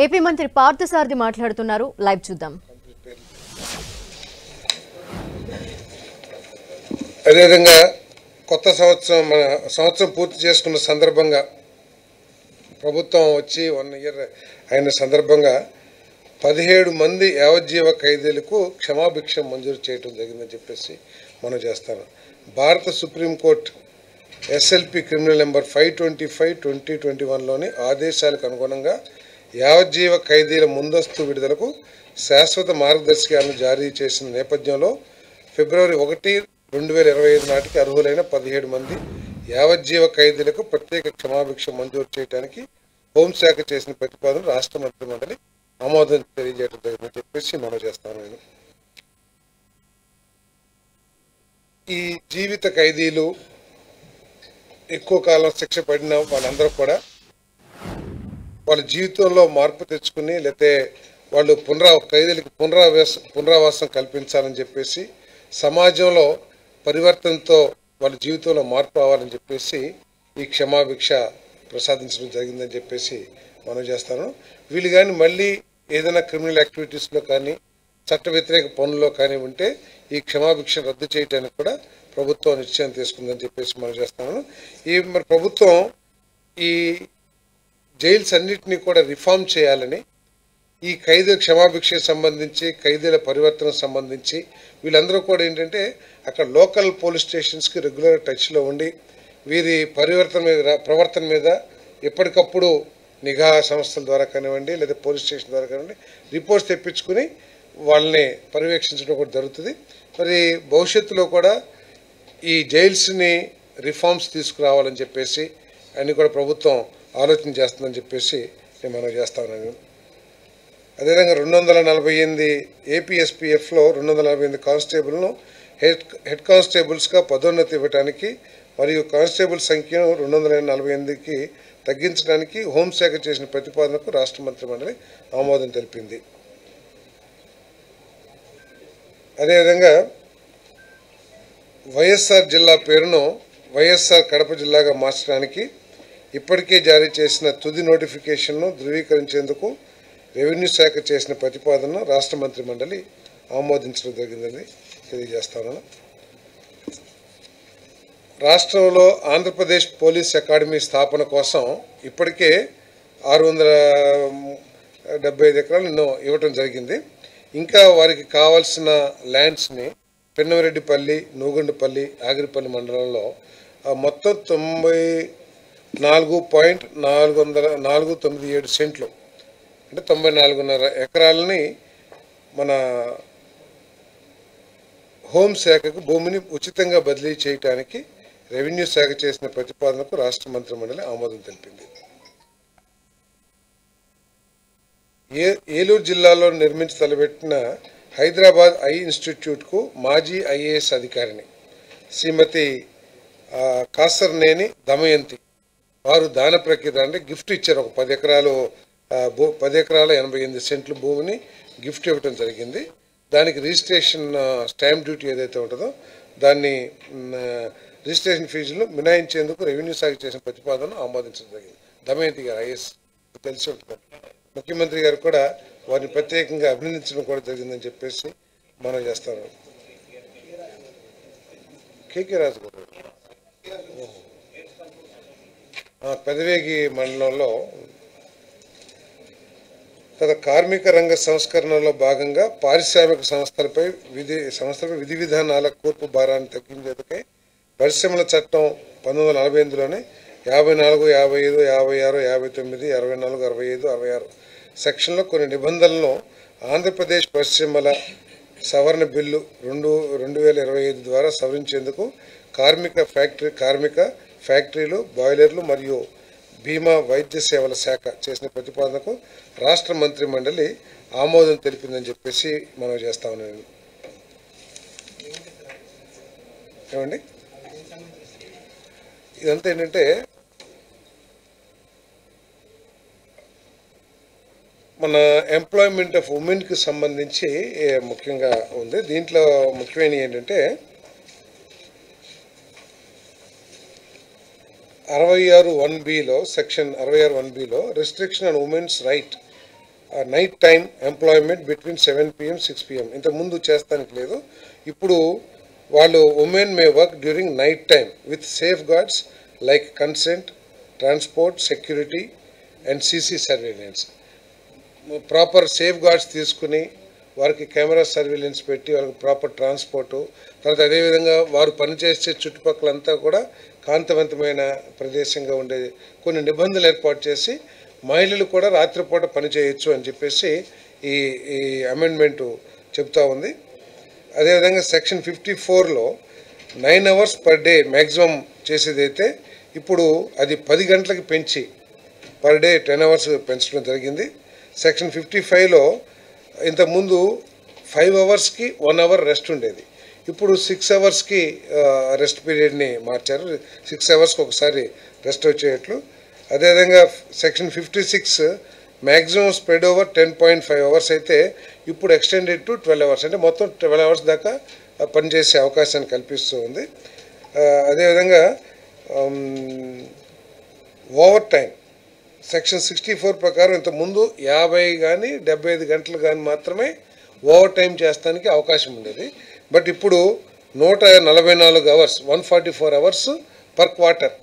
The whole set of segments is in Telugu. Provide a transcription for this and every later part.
ఏపీ మంత్రి పార్థసారథి మాట్లాడుతున్నారు. లైవ్ చూద్దాం. అదేవిధంగా కొత్త సంవత్సరం పూర్తి చేసుకున్న సందర్భంగా ప్రభుత్వం వచ్చి 1 ఇయర్ అయిన సందర్భంగా 17 మంది యావజ్జీవ ఖైదీలకు క్షమాభిక్ష మంజూరు చేయడం జరిగిందని చెప్పేసి మనం చేస్తాను. భారత సుప్రీంకోర్టు ఎస్ఎల్పి క్రిమినల్ నెంబర్ 525/2021లోని ఆదేశాలకు అనుగుణంగా యావజ్జీవ ఖైదీల ముందస్తు విడుదలకు శాశ్వత మార్గదర్శకాలను జారీ చేసిన నేపథ్యంలో ఫిబ్రవరి 1, 2025 నాటికి అర్హులైన 17 మంది యావజ్జీవ ఖైదీలకు ప్రత్యేక క్షమాభిక్ష మంజూరు చేయడానికి హోంశాఖ చేసిన ప్రతిపాదన రాష్ట్ర మంత్రిమండలి ఆమోదం తెలియజేయడం జరిగిందని చెప్పేసి మనం చేస్తాను. నేను ఈ జీవిత ఖైదీలు ఎక్కువ కాలం శిక్ష పడిన వాళ్ళందరూ కూడా వాళ్ళ జీవితంలో మార్పు తెచ్చుకుని లేకపోతే వాళ్ళు ఖైదీలకు పునరావాసం కల్పించాలని చెప్పేసి సమాజంలో పరివర్తనతో వాళ్ళ జీవితంలో మార్పు రావాలని చెప్పేసి ఈ క్షమాభిక్ష ప్రసాదించడం జరిగిందని చెప్పేసి మనం చేస్తాను. వీళ్ళు కానీ మళ్ళీ ఏదైనా క్రిమినల్ యాక్టివిటీస్లో కానీ చట్ట వ్యతిరేక పనుల్లో కానీ ఉంటే ఈ క్షమాభిక్ష రద్దు చేయడానికి కూడా ప్రభుత్వం నిశ్చయం తీసుకుందని చెప్పేసి మనం చేస్తాను. మరి ప్రభుత్వం ఈ జైల్స్ అన్నింటినీ కూడా రిఫార్మ్ చేయాలని ఈ ఖైదీల క్షమాభిక్షకు సంబంధించి ఖైదీల పరివర్తనకు సంబంధించి వీళ్ళందరూ కూడా ఏంటంటే అక్కడ లోకల్ పోలీస్ స్టేషన్స్కి రెగ్యులర్ టచ్లో ఉండి వీరి ప్రవర్తన మీద ఎప్పటికప్పుడు నిఘా సంస్థల ద్వారా కానివ్వండి లేదా పోలీస్ స్టేషన్ ద్వారా కానివ్వండి రిపోర్ట్స్ తెప్పించుకుని వాళ్ళని పర్యవేక్షించడం కూడా జరుగుతుంది. మరి భవిష్యత్తులో కూడా ఈ జైల్స్ని రిఫార్మ్స్ తీసుకురావాలని చెప్పేసి అన్ని కూడా ప్రభుత్వం ఆలోచన చేస్తుందని చెప్పేసి నేను మనం చేస్తా ఉన్నాను. అదేవిధంగా 248 ఏపీఎస్పీఎఫ్లో 248 కానిస్టేబుల్ను హెడ్ కానిస్టేబుల్స్గా పదోన్నతి ఇవ్వడానికి మరియు కానిస్టేబుల్ సంఖ్యను 248కి తగ్గించడానికి హోంశాఖ చేసిన ప్రతిపాదనకు రాష్ట్ర మంత్రిమండలి ఆమోదం తెలిపింది. అదేవిధంగా వైఎస్ఆర్ జిల్లా పేరును వైఎస్ఆర్ కడప జిల్లాగా మార్చడానికి ఇప్పటికే జారీ చేసిన తుది నోటిఫికేషన్ను ధృవీకరించేందుకు రెవెన్యూ శాఖ చేసిన ప్రతిపాదనను రాష్ట్ర మంత్రిమండలి ఆమోదించడం జరిగిందని తెలియజేస్తాను. రాష్ట్రంలో ఆంధ్రప్రదేశ్ పోలీస్ అకాడమీ స్థాపన కోసం ఇప్పటికే 675 ఎకరాలు ఇవ్వటం జరిగింది. ఇంకా వారికి కావాల్సిన ల్యాండ్స్ని పెన్నమరెడ్డిపల్లి, నూగండుపల్లి, ఆగిరిపల్లి మండలంలో మొత్తం 94.497 సెంట్లు అంటే 94.5 ఎకరాలని మన హోంశాఖకు భూమిని ఉచితంగా బదిలీ చేయడానికి రెవెన్యూ శాఖ చేసిన ప్రతిపాదనకు రాష్ట్ర మంత్రిమండలి ఆమోదం తెలిపింది. ఏలూరు జిల్లాలో నిర్మించి తలపెట్టిన హైదరాబాద్ ఐ ఇన్స్టిట్యూట్కు మాజీ ఐఏఎస్ అధికారిని శ్రీమతి కాసర్నేని దమయంతి వారు దాన ప్రక్రియ అంటే గిఫ్ట్ ఇచ్చారు. ఒక 10 ఎకరాల 88 సెంట్లు భూమిని గిఫ్ట్ ఇవ్వడం జరిగింది. దానికి రిజిస్ట్రేషన్ స్టాంప్ డ్యూటీ ఏదైతే ఉంటుందో దాన్ని రిజిస్ట్రేషన్ ఫీజులు మినహాయించేందుకు రెవెన్యూ శాఖ చేసిన ప్రతిపాదనను ఆమోదించడం జరిగింది. దమయంతి గారు ఐఏఎస్ తెలిసి ఉంటుంది. ముఖ్యమంత్రి గారు కూడా వారిని ప్రత్యేకంగా అభినందించడం కూడా జరిగిందని చెప్పేసి మనం చేస్తాము. కేకే రాజు గారు పెదవేగి మండలంలో గత కార్మిక రంగ సంస్కరణలో భాగంగా పారిశ్రామిక సంస్థలపై విధి విధానాల కూర్పు భారాన్ని తగ్గించేందుకై పరిశ్రమల చట్టం 1948లోని 54, 55, 56, 59, 64, 65, 66 సెక్షన్లో కొన్ని నిబంధనలను ఆంధ్రప్రదేశ్ పరిశ్రమల సవరణ బిల్లు 2025 ద్వారా సవరించేందుకు కార్మిక ఫ్యాక్టరీలు, బాయిలర్లు మరియు బీమా వైద్య సేవల శాఖ చేసిన ప్రతిపాదనకు రాష్ట్ర మంత్రి మండలి ఆమోదం తెలిపిందని చెప్పేసి మనం చేస్తా ఉన్నాను. ఏమండి ఇదంతా ఏంటంటే మన ఎంప్లాయ్మెంట్ ఆఫ్ ఉమెన్కి సంబంధించి ముఖ్యంగా ఉంది. దీంట్లో ముఖ్యమైన ఏంటంటే 66(1)(b) section 66(1)(b) restriction on women's right night time employment between 7 PM 6 PM ఇంతకుముందు చేస్తానికి లేదు. ఇప్పుడు వాళ్ళు women May work during night time with safe guards like consent, transport, security and CC surveillance. Proper safe guards తీసుకుని వారికి కెమెరా సర్వేలెన్స్ పెట్టి వాళ్ళకి ప్రాపర్ ట్రాన్స్పోర్టు, తర్వాత అదేవిధంగా వారు పనిచేసే చుట్టుపక్కలంతా కూడా కాంతివంతమైన ప్రదేశంగా ఉండే కొన్ని నిబంధనలు ఏర్పాటు చేసి మహిళలు కూడా రాత్రిపూట పనిచేయచ్చు అని చెప్పేసి ఈ ఈ అమెండ్మెంటు చెప్తా ఉంది. అదేవిధంగా సెక్షన్ 54లో 9 hours పర్ డే మ్యాక్సిమం చేసేదైతే ఇప్పుడు అది 10 గంటలకు పెంచి పర్ డే 10 hours పెంచడం జరిగింది. సెక్షన్ 55లో ఇంతకుముందు 5 hours-కి 1 hour రెస్ట్ ఉండేది. ఇప్పుడు 6 hours-కి రెస్ట్ పీరియడ్ని మార్చారు. 6 hours-కి ఒకసారి రెస్ట్ వచ్చేట్లు. అదేవిధంగా section 56 maximum spread over 10.5 hours అయితే ఇప్పుడు ఎక్స్టెండెడ్ టు 12 hours, అంటే మొత్తం 12 hours దాకా పనిచేసే అవకాశాన్ని కల్పిస్తూ ఉంది. అదేవిధంగా ఓవర్ టైం సెక్షన్ 64 ప్రకారం ఇంతకుముందు 50 కానీ 75 గంటలు కానీ మాత్రమే ఓవర్ టైం చేస్తానికి అవకాశం ఉండేది. బట్ ఇప్పుడు 144 hours 144 hours per quarter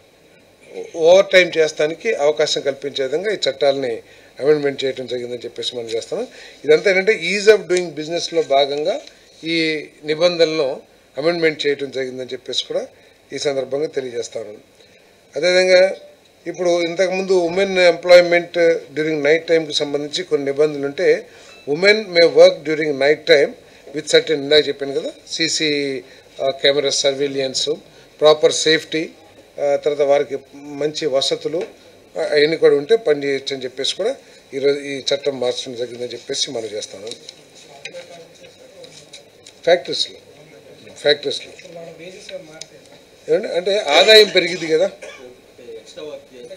over time చేస్తానికి అవకాశం కల్పించే విధంగా ఈ చట్టాలని అమెండ్మెంట్ చేయడం జరిగిందని చెప్పేసి మనం చేస్తున్నాం. ఇదంతా ఏంటంటే ఈజ్ ఆఫ్ డూయింగ్ బిజినెస్లో భాగంగా ఈ నిబంధనలను అమెండ్మెంట్ చేయడం జరిగిందని చెప్పేసి కూడా ఈ సందర్భంగా తెలియజేస్తాను. అదేవిధంగా ఇప్పుడు ఇంతకుముందు ఉమెన్ ఎంప్లాయ్మెంట్ డ్యూరింగ్ నైట్ టైంకి సంబంధించి కొన్ని నిబంధనలు ఉంటే women May work during night time with certain, ఇందాక చెప్పాను కదా, సీసీ కెమెరా సర్వేలియన్స్, ప్రాపర్ సేఫ్టీ, తర్వాత వారికి మంచి వసతులు అవన్నీ కూడా ఉంటే పని చేయొచ్చు అని చెప్పేసి కూడా ఈరోజు ఈ చట్టం మార్చడం జరిగిందని చెప్పేసి మనం చేస్తాను. ఫ్యాక్టరీస్లో ఏమంటే అంటే ఆదాయం పెరిగింది కదా,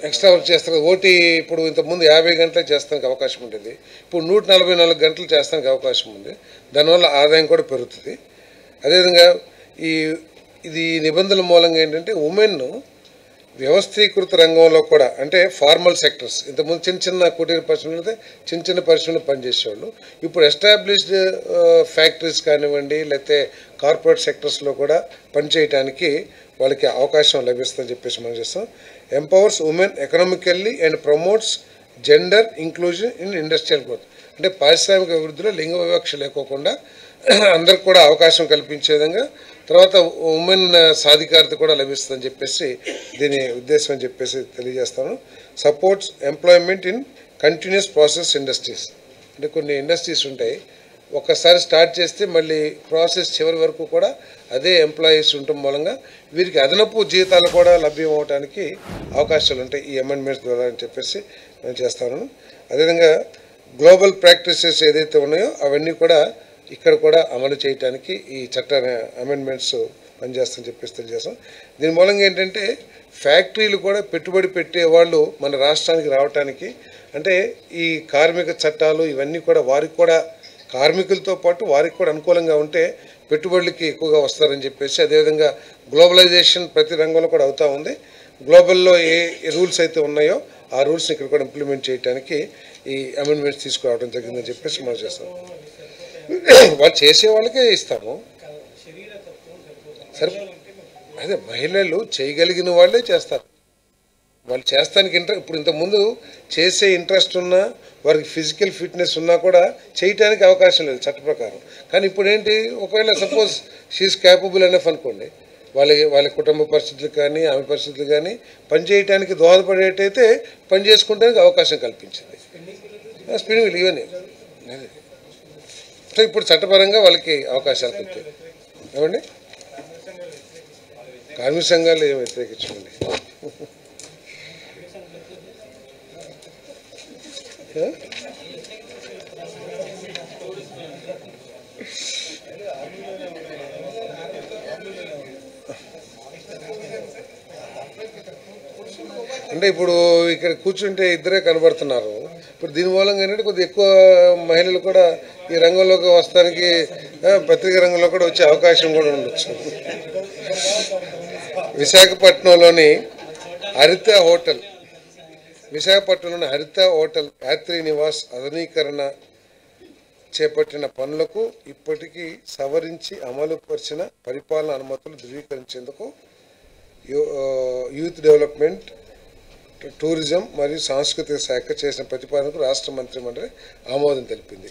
ఎక్స్ట్రా వర్క్ చేస్తారు. ఓటీ ఇప్పుడు ఇంతకుముందు 50 గంటలే చేస్తానికి అవకాశం ఉండేది, ఇప్పుడు 144 గంటలు చేస్తానికి అవకాశం ఉంది. దానివల్ల ఆదాయం కూడా పెరుగుతుంది. అదేవిధంగా ఇది నిబంధనల మూలంగా ఏంటంటే ఉమెన్ వ్యవస్థీకృత రంగంలో కూడా, అంటే ఫార్మల్ సెక్టర్స్, ఇంతకుముందు చిన్న కుటీర పరిశ్రమలు అయితే చిన్న పరిశ్రమలు పనిచేసేవాళ్ళు, ఇప్పుడు ఎస్టాబ్లిష్డ్ ఫ్యాక్టరీస్ కానివ్వండి లేకపోతే కార్పొరేట్ సెక్టర్స్లో కూడా పనిచేయడానికి వాళ్ళకి అవకాశం లభిస్తుందని చెప్పేసి మనం చేస్తాం. Empowers women economically and promotes gender inclusion in industrial growth, అంటే పారిశ్రామిక అభివృద్ధిలో లింగ వివక్ష లేకోకుండా అందరికి కూడా అవకాశం కల్పించే విధంగా, తర్వాత ఉమెన్ సాధికారత కూడా లభిస్తుందని చెప్పేసి దీని ఉద్దేశం అని చెప్పేసి తెలియజేస్తాను. Supports employment in continuous process industries, అంటే కొన్ని ఇండస్ట్రీస్ ఉంటాయి, ఒక్కసారి స్టార్ట్ చేస్తే మళ్ళీ ప్రాసెస్ చివరి వరకు కూడా అదే ఎంప్లాయీస్ ఉండటం మూలంగా వీరికి అదనపు జీతాలు కూడా లభ్యం అవడానికి అవకాశాలు ఉంటాయి ఈ అమెండ్మెంట్స్ ద్వారా అని చెప్పేసి నేను చేస్తాను. అదేవిధంగా గ్లోబల్ ప్రాక్టీసెస్ ఏదైతే ఉన్నాయో అవన్నీ కూడా ఇక్కడ కూడా అమలు చేయడానికి ఈ చట్ట అమెండ్మెంట్స్ పనిచేస్తామని చెప్పేసి తెలియజేస్తాం. దీని మూలంగా ఏంటంటే ఫ్యాక్టరీలు కూడా పెట్టుబడి పెట్టేవాళ్ళు మన రాష్ట్రానికి రావడానికి, అంటే ఈ కార్మిక చట్టాలు ఇవన్నీ కూడా వారికి కూడా కార్మికులతో పాటు వారికి కూడా అనుకూలంగా ఉంటే పెట్టుబడులకి ఎక్కువగా వస్తారని చెప్పేసి, అదేవిధంగా గ్లోబలైజేషన్ ప్రతి రంగంలో కూడా అవుతూ ఉంది. గ్లోబల్లో ఏ రూల్స్ అయితే ఉన్నాయో ఆ రూల్స్ని ఇక్కడ కూడా ఇంప్లిమెంట్ చేయడానికి ఈ అమెండ్మెంట్స్ తీసుకురావడం జరిగిందని చెప్పేసి మనం చేస్తాం. వాళ్ళు చేసే వాళ్ళకే ఇస్తాము. సరే, అదే మహిళలు చేయగలిగిన వాళ్ళే చేస్తారు. వాళ్ళు చేస్తానికి ఇప్పుడు ఇంతకుముందు చేసే ఇంట్రెస్ట్ ఉన్నా వారికి ఫిజికల్ ఫిట్నెస్ ఉన్నా కూడా చేయటానికి అవకాశం లేదు చట్ట ప్రకారం. కానీ ఇప్పుడు ఏంటి, ఒకవేళ సపోజ్ షీఈస్ క్యాపబుల్ ఎనఫ్ అనుకోండి, వాళ్ళ కుటుంబ పరిస్థితులు కానీ ఆమె పరిస్థితులు కానీ పనిచేయటానికి దోహదపడేటైతే పని చేసుకోవడానికి అవకాశం కల్పించింది. స్పిన్నింగ్ వీల్ ఇవన్నీ సో ఇప్పుడు చట్టపరంగా వాళ్ళకి అవకాశాలు కల్పాయి. ఏమండి, కార్మిక సంఘాలు ఏమి వ్యతిరేకించండి. అంటే ఇప్పుడు ఇక్కడ కూర్చుంటే ఇద్దరే కనబడుతున్నారు. ఇప్పుడు దీని మూలంగా ఏంటంటే కొద్దిగా ఎక్కువ మహిళలు కూడా ఈ రంగంలోకి వస్తానికి, పత్రికా రంగంలో కూడా వచ్చే అవకాశం కూడా ఉండొచ్చు. విశాఖపట్నంలోని హరిత హోటల్ విశాఖపట్నంలోని హరిత హోటల్ యాత్రి నివాస్ ఆధునీకరణ చేపట్టిన పనులకు ఇప్పటికీ సవరించి అమలుపరిచిన పరిపాలన అనుమతులు ధృవీకరించేందుకు యూత్ డెవలప్మెంట్, టూరిజం మరియు సాంస్కృతిక శాఖ చేసిన ప్రతిపాదనకు రాష్ట్ర మంత్రిమండలి ఆమోదం తెలిపింది.